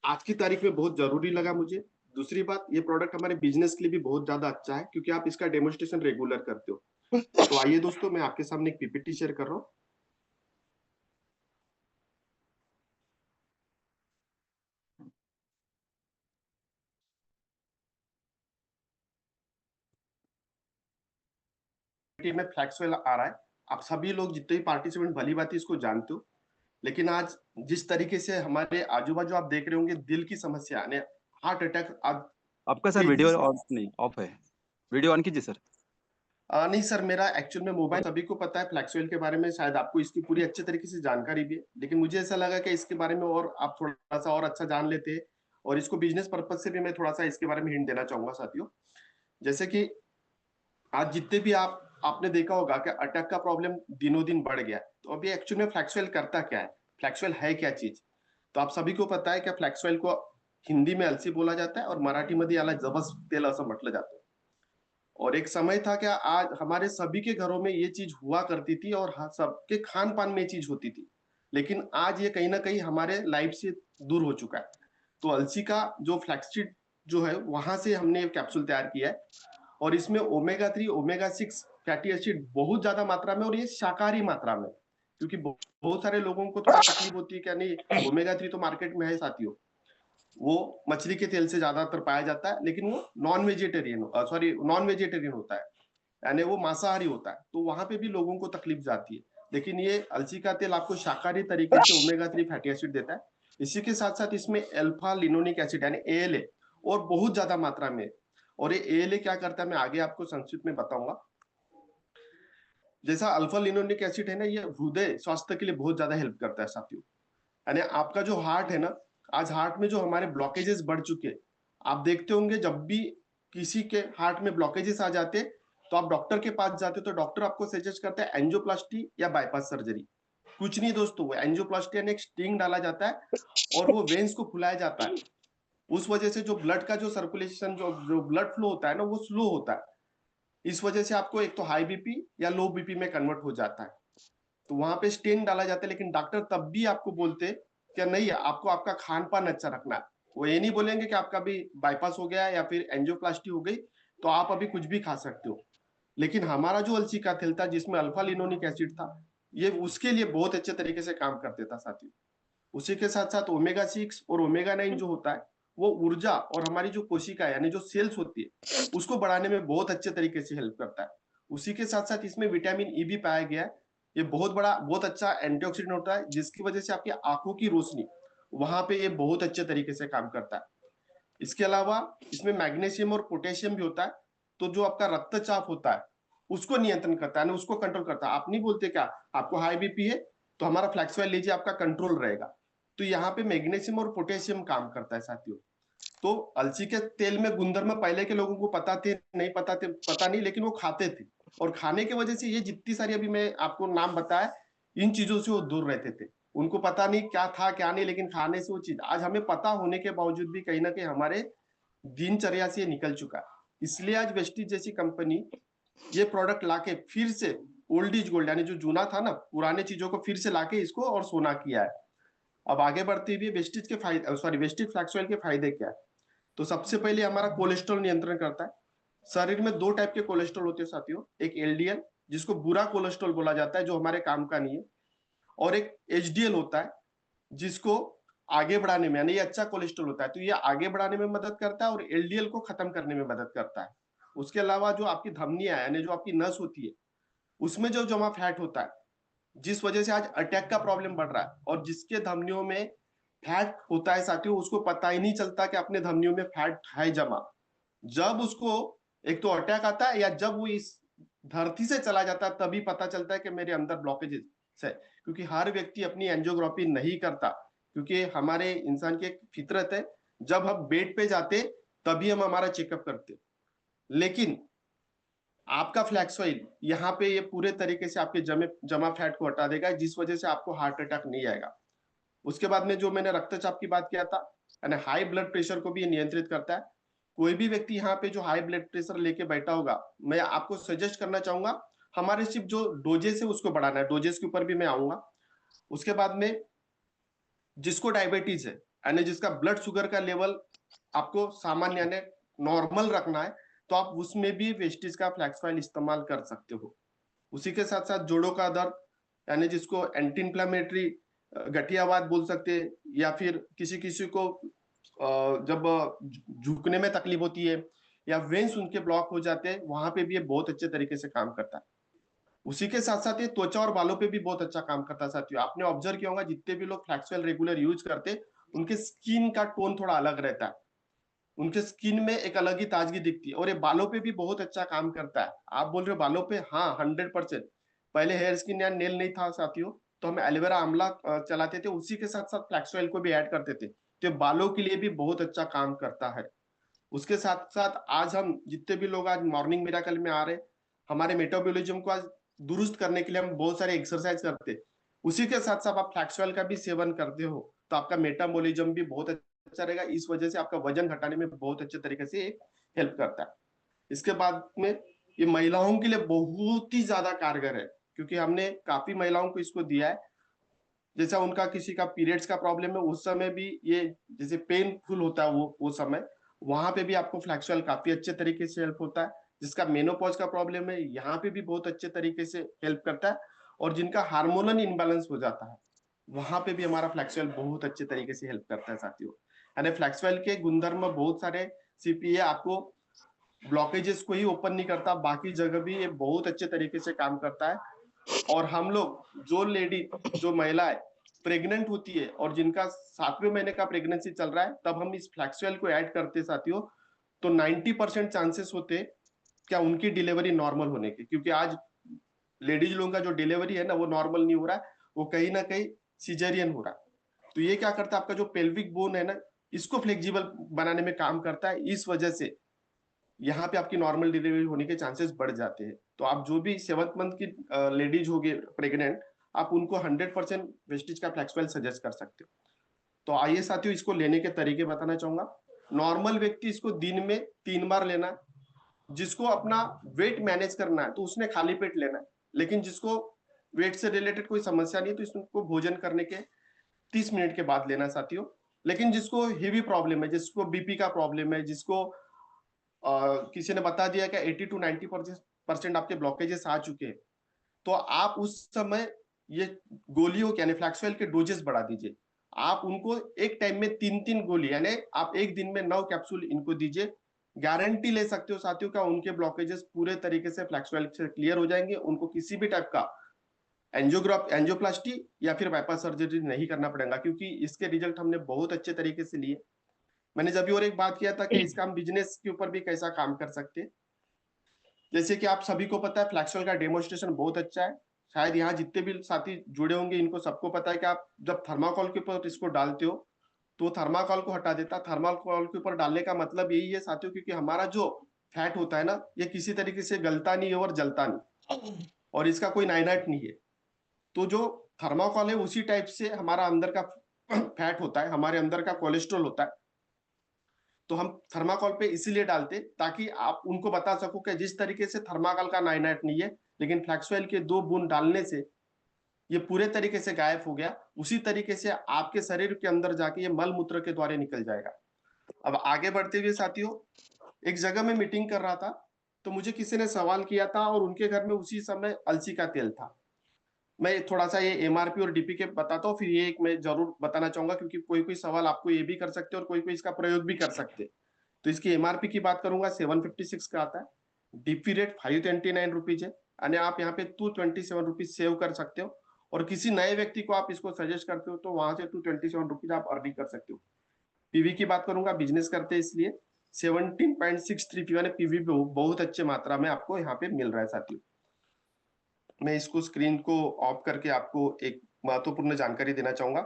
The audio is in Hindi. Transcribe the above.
आज की तारीख में बहुत जरूरी लगा मुझे। दूसरी बात, ये प्रोडक्ट हमारे बिजनेस के लिए भी बहुत ज्यादा अच्छा है क्योंकि आप इसका डेमोन्स्ट्रेशन रेगुलर करते हो। तो आइए दोस्तों, मैं आपके सामने एक पीपीटी शेयर कर रहा हूँ। में फ्लैक्सवेल आ रहा है। आप सभी लोग जितने भी पार्टिसिपेंट भली भांति इसको जानते हो, लेकिन आज जिस तरीके से हमारे आजू बाजू आप देख रहे होंगे, दिल की समस्या यानी हार्ट अटैक आज आपका सर तेजी वीडियो से। ऑन नहीं, ऑफ है। वीडियो ऑन कीजिए सर। नहीं सर, मेरा एक्चुअल में मोबाइल, सभी को पता है फ्लैक्सवेल के बारे में, शायद आपको इसकी पूरी अच्छे तरीके से जानकारी भी है, लेकिन मुझे ऐसा लगा कि इसके बारे में और आप थोड़ा सा और अच्छा जान लेते हैं। और इसको बिजनेस पर्पज से भी मैं थोड़ा सा इसके बारे में हिंट देना चाहूंगा साथियों। जैसे कि आज जितने भी आपने देखा होगा कि अटैक का प्रॉब्लम दिनों दिन बढ़ गया है। तो अभी एक्चुअल में फ्लैक्सवेल करता क्या है, फ्लैक्सवेल है क्या चीज? तो आप सभी को पता है कि फ्लॅक्सवेल को हिंदी में अलसी बोला जाता है और मराठी मध्ये याला जबस तेल असं म्हटलं जातं। और एक समय था कि आज हमारे सभी के घरों में ये चीज हुआ करती थी और सबके खान पान में ये चीज होती थी, लेकिन आज ये कहीं ना कहीं हमारे लाइफ से दूर हो चुका है। तो अलसी का जो फ्लैक्ससीड जो है, वहां से हमने कैप्सूल तैयार किया है। और इसमें ओमेगा 3 ओमेगा 6 फैटी एसिड बहुत ज्यादा मात्रा में, और ये शाकाहारी मात्रा में, क्योंकि बहुत सारे लोगों को थोड़ा तकलीफ होती है कि नहीं, ओमेगा 3 तो मार्केट में है साथियों, वो मछली के तेल से ज्यादातर पाया जाता है, लेकिन वो नॉन वेजिटेरियन होता है, यानी वो मांसाहारी होता है, तो वहां पे भी लोगों को तकलीफ जाती है। लेकिन ये अलसी का तेल आपको शाकाहारी तरीके से ओमेगा 3 फैटी एसिड देता है। इसी के साथ साथ इसमें अल्फा लिनोनिक एसिड यानी एएलए और बहुत ज्यादा मात्रा में। और ये एएलए क्या करता है, मैं आगे आपको संक्षिप्त में बताऊंगा। जैसा अल्फा लिनोनिक एसिड है ना, ये हृदय स्वास्थ्य के लिए बहुत ज्यादा हेल्प करता है साथियों। यानी आपका जो हार्ट है ना, आज हार्ट में जो हमारे ब्लॉकेजेस बढ़ चुके हैं, आप देखते होंगे जब भी किसी के हार्ट में ब्लॉकेजेस आ जाते हैं, तो आप डॉक्टर के पास जाते हो तो डॉक्टर आपको सजेस्ट करता है एंजियोप्लास्टी या बाईपास सर्जरी। कुछ नहीं दोस्तों, वो एंजियोप्लास्टी यानी एक स्टिंग डाला जाता है और वो वेन्स को फुलाया जाता है। उस वजह से जो ब्लड का जो सर्कुलेशन, जो ब्लड फ्लो होता है ना, वो स्लो होता है। इस वजह से आपको एक तो हाई बीपी या लो बीपी में कन्वर्ट हो जाता है। तो वहां पे स्टेन डाला जाता है, लेकिन डॉक्टर तब भी आपको बोलते क्या नहीं, आपको आपका खान पान अच्छा रखना है। वो ये नहीं बोलेंगे कि आपका भी बाईपास हो गया या फिर एंजियोप्लास्टी हो गई तो आप अभी कुछ भी खा सकते हो। लेकिन हमारा जो अलसी का तेल था जिसमें अल्फा लिनोनिक एसिड था, ये उसके लिए बहुत अच्छे तरीके से काम करते था साथियों। उसी के साथ साथ ओमेगा 6 और ओमेगा 9 जो होता है, वो ऊर्जा और हमारी जो कोशिका यानी जो सेल्स होती है उसको बढ़ाने में बहुत अच्छे तरीके से हेल्प करता है। उसी के साथ साथ इसमें विटामिन ई भी पाया गया है। ये बहुत अच्छा एंटीऑक्सीडेंट होता है, जिसकी वजह से आपकी आंखों की रोशनी, वहां पे ये बहुत अच्छे तरीके से काम करता है। इसके अलावा इसमें मैग्नीशियम और पोटेशियम भी होता है, तो जो आपका रक्तचाप होता है उसको नियंत्रण करता है, उसको कंट्रोल करता है। आप नहीं बोलते क्या, आपको हाई बीपी है तो हमारा फ्लैक्सवेल लीजिए, आपका कंट्रोल रहेगा। तो यहाँ पे मैग्नीशियम और पोटेशियम काम करता है साथियों। तो अलसी के तेल में गुणधर्म पहले के लोगों को पता थे नहीं, पता नहीं, लेकिन वो खाते थे। और खाने की वजह से ये जितनी सारी अभी मैं आपको नाम बताया, इन चीजों से वो दूर रहते थे। उनको पता नहीं क्या था क्या नहीं, लेकिन खाने से वो चीज आज हमें पता होने के बावजूद भी कहीं ना कहीं हमारे दिनचर्या से निकल चुका है। इसलिए आज वेस्टीज जैसी कंपनी ये प्रोडक्ट लाके फिर से ओल्ड इज गोल्ड यानी जो जूना था ना, पुराने चीजों को फिर से लाके इसको और सोना किया है। अब आगे बढ़ते हुए वेस्टीज के फायदे, वेस्टीज फ्लैक्स ऑयल के फायदे क्या है? तो सबसे पहले हमारा कोलेस्ट्रॉल नियंत्रण करता है। शरीर में दो टाइप के कोलेस्ट्रॉल होते हैं साथियों, एक एलडीएल जिसको बुरा कोलेस्ट्रॉल बोला जाता है, जो हमारे काम का नहीं है, और एक एचडीएल होता है जिसको आगे बढ़ाने में, यानी ये अच्छा कोलेस्ट्रॉल होता है, तो ये आगे बढ़ाने में मदद करता है और एलडीएल को खत्म करने में मदद करता है। उसके अलावा जो आपकी धमनियां यानी जो आपकी नस होती है, उसमें जो जमा फैट होता है, जिस वजह से आज अटैक का प्रॉब्लम बढ़ रहा है, और जिसके धमनियों में फैट होता है साथियों, उसको पता ही नहीं चलता कि अपने धमनियों में फैट है जमा। जब उसको एक तो अटैक आता है या जब वो इस धरती से चला जाता है, तभी पता चलता है कि मेरे अंदर ब्लॉकेजेस है। क्योंकि हर व्यक्ति अपनी एंजियोग्राफी नहीं करता, क्योंकि हमारे इंसान की एक फितरत है, जब हम बेड पे जाते तभी हम हमारा चेकअप करते। लेकिन आपका फ्लैक्स ऑयल यहाँ पे ये पूरे तरीके से आपके जमा फैट को हटा देगा, जिस वजह से आपको हार्ट अटैक नहीं आएगा। उसके बाद में जो मैंने रक्तचाप की बात किया था, यानी हाई ब्लड प्रेशर को भी ये नियंत्रित करता है। कोई भी व्यक्ति यहाँ पे जो हाई ब्लड प्रेशर लेके बैठा होगा, मैं आपको सजेस्ट करना चाहूंगा, हमारे सिर्फ जो डोजेस है उसको बढ़ाना है। डोजेस के ऊपर भी मैं आऊंगा। उसके बाद में जिसको डायबिटीज है, यानी जिसका ब्लड शुगर का लेवल आपको सामान्य यानी नॉर्मल रखना है, तो आप उसमें भी वेस्टिज का फ्लैक्स ऑयल इस्तेमाल कर सकते हो। उसी के साथ साथ जोड़ों का दर्द, यानी जिसको एंटी इंफ्लेमेटरी गठियावाद बोल सकते हैं, या फिर किसी किसी को जब झुकने में तकलीफ होती है या वेन्स उनके ब्लॉक हो जाते हैं, वहां पे भी ये बहुत अच्छे तरीके से काम करता है। उसी के साथ साथ ये त्वचा और बालों पे भी बहुत अच्छा काम करता है साथियों। आपने ऑब्जर्व किया होगा जितने भी लोग फ्लैक्सवेल रेगुलर यूज करते, उनके स्किन का टोन थोड़ा अलग रहता है, उनके स्किन में एक अलग ही ताजगी दिखती है। और ये बालों पे भी बहुत अच्छा काम करता है। आप बोल रहे हो बालों पे, हाँ 100%। पहले हेयर स्किन या नेल नहीं था साथियों, तो हम एलोवेरा आंवला चलाते थे, उसी के साथ साथ फ्लैक्स ऑयल को भी ऐड करते थे, तो बालों के लिए भी बहुत अच्छा काम करता है। उसके साथ साथ आज हम जितने भी लोग आज मॉर्निंग मिरेकल में आ रहे, हमारे मेटाबॉलिज्म को आज दुरुस्त करने के लिए हम बहुत सारे एक्सरसाइज करते, उसी के साथ साथ आप फ्लैक्स ऑयल का भी सेवन करते हो, तो आपका मेटाबॉलिज्म भी बहुत अच्छा रहेगा। इस वजह से आपका वजन घटाने में बहुत अच्छे तरीके से हेल्प करता है। इसके बाद में ये महिलाओं के लिए बहुत ही ज्यादा कारगर है, क्योंकि हमने काफी महिलाओं को इसको दिया है। जैसा उनका किसी का पीरियड्स का प्रॉब्लम है, उस समय भी ये जैसे पेनफुल होता है वो समय, वहां पे भी आपको फ्लैक्स ऑयल काफी अच्छे तरीके से हेल्प होता है। जिसका मेनोपॉज का प्रॉब्लम है, यहाँ पे भी बहुत अच्छे तरीके से हेल्प करता है। और जिनका हार्मोनल इनबैलेंस हो जाता है, वहां पे भी हमारा फ्लैक्स ऑयल बहुत अच्छे तरीके से हेल्प करता है साथियों। यानी फ्लैक्स ऑयल के गुणधर्म बहुत सारे सीपीए, आपको ब्लॉकेजेस को ही ओपन नहीं करता, बाकी जगह भी ये बहुत अच्छे तरीके से काम करता है। और हम लोग जो लेडी, जो महिलाएं प्रेग्नेंट होती है और जिनका 7वें महीने का प्रेगनेंसी चल रहा है, तब हम इस फ्लैक्स ऑयल को ऐड करते साथियों, तो 90% चांसेस होते क्या उनकी डिलीवरी नॉर्मल होने के, क्योंकि आज लेडीज लोगों का जो डिलीवरी है ना, वो नॉर्मल नहीं हो रहा है, वो कहीं ना कहीं सिजेरियन हो रहा है। तो ये क्या करता है, आपका जो पेल्विक बोन है ना, इसको फ्लेक्सिबल बनाने में काम करता है। इस वजह से यहाँ पे आपकी नॉर्मल डिलीवरी होने के चांसेस बढ़ जाते हैं। तो आप जो भी 7th मंथ की लेडीज होगी प्रेग्नेंट, आप उनको 100% वेस्टिज का फ्लैक्स ऑयल सजेस्ट कर सकते हो। तो आइए साथियों, इसको लेने के तरीके बताना चाहूंगा। नॉर्मल व्यक्ति इसको दिन में 3 बार लेना है। जिसको अपना वेट मैनेज करना है तो उसने खाली पेट लेना है, लेकिन जिसको वेट से रिलेटेड कोई समस्या नहीं है, तो इसको भोजन करने के 30 मिनट के बाद लेना साथियों। लेकिन जिसको हेवी प्रॉब्लम है, जिसको बीपी का प्रॉब्लम है, जिसको किसी ने बता दिया कि 80 to 90% आपके ब्लॉकेजेस आ चुके हैं, तो आप उस समय ये गोलियों के यानी फ्लैक्स ऑयल के डोजेस बढ़ा दीजिए। आप उनको एक टाइम में 3-3 गोली, यानी आप एक दिन में 9 कैप्सूल इनको दीजिए। गारंटी ले सकते हो साथियों का उनके ब्लॉकेजेस पूरे तरीके से फ्लैक्स ऑयल से क्लियर हो जाएंगे। उनको किसी भी टाइप का एंजियोप्लास्टी या फिर बाईपास सर्जरी नहीं करना पड़ेगा, क्योंकि इसके रिजल्ट हमने बहुत अच्छे तरीके से लिए। मैंने जब भी और एक बात किया था कि इसका हम बिजनेस के ऊपर भी कैसा काम कर सकते हैं। जैसे कि आप सभी को पता है, फ्लैक्स ऑयल का डेमोन्स्ट्रेशन बहुत अच्छा है। शायद यहाँ जितने भी साथी जुड़े होंगे, इनको सबको पता है कि आप जब थर्माकोल के ऊपर इसको डालते हो, तो थर्माकोल को हटा देता। थर्माकोल के ऊपर डालने का मतलब यही है साथियों, क्योंकि हमारा जो फैट होता है ना, ये किसी तरीके से गलता नहीं है और जलता नहीं, और इसका कोई नाइनाइट नहीं है। तो जो थर्माकोल है, उसी टाइप से हमारा अंदर का फैट होता है, हमारे अंदर का कोलेस्ट्रॉल होता है। तो हम थर्माकोल पे इसीलिए डालते ताकि आप उनको बता सको कि जिस तरीके से थर्माकोल का नाइनाइट नहीं है, लेकिन फ्लैक्स ऑयल के 2 बूंद डालने से ये पूरे तरीके से गायब हो गया, उसी तरीके से आपके शरीर के अंदर जाके ये मल मूत्र के द्वारा निकल जाएगा। अब आगे बढ़ते हुए साथियों, एक जगह में मीटिंग कर रहा था, तो मुझे किसी ने सवाल किया था, और उनके घर में उसी समय अलसी का तेल था। मैं थोड़ा सा ये एमआरपी और डीपी के बताता हूँ, फिर ये एक मैं जरूर बताना चाहूंगा, क्योंकि कोई कोई सवाल आपको ये भी कर सकते हैं और कोई कोई इसका प्रयोग भी कर सकते हैं। तो इसकी एमआरपी की बात करूंगा, 756 का आता है। डीपी रेट 529 रुपीज है, यानी आप यहाँ पे 227 रुपीज सेव कर सकते हो। और किसी नए व्यक्ति को आप इसको सजेस्ट करते हो, तो वहां से 227 रुपीज आप अर्निंग कर सकते हो। पीवी की बात करूंगा, बिजनेस करते हैं इसलिए 17.63 यानी पीवी बहुत अच्छे मात्रा में आपको यहाँ पे मिल रहा है साथियों। मैं इसको स्क्रीन को ऑफ करके आपको एक महत्वपूर्ण जानकारी देना चाहूंगा।